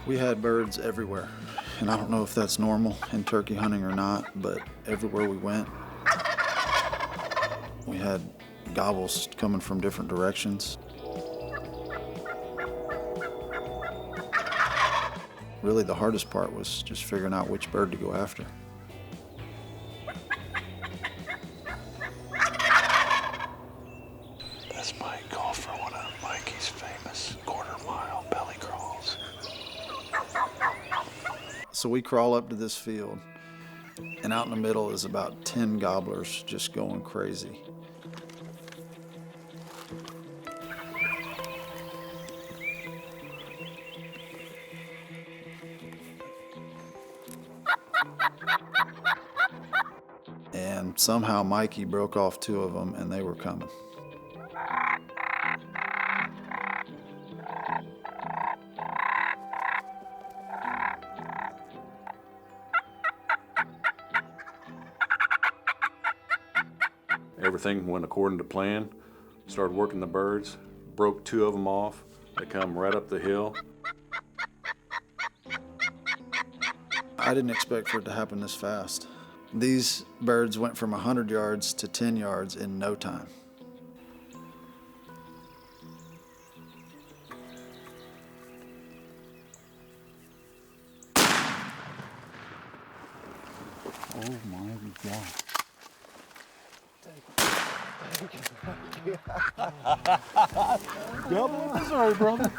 We had birds everywhere, and I don't know if that's normal in turkey hunting or not, but everywhere we went, we had gobbles coming from different directions. Really, the hardest part was just figuring out which bird to go after. This might call for one of Mikey's famous quarter-mile belly crawls. So we crawl up to this field, and out in the middle is about 10 gobblers just going crazy. And somehow Mikey broke off 2 of them, and they were coming. Everything went according to plan. Started working the birds, broke 2 of them off. They come right up the hill. I didn't expect for it to happen this fast. These birds went from 100 yards to 10 yards in no time. Oh my God. Double in Missouri, brother.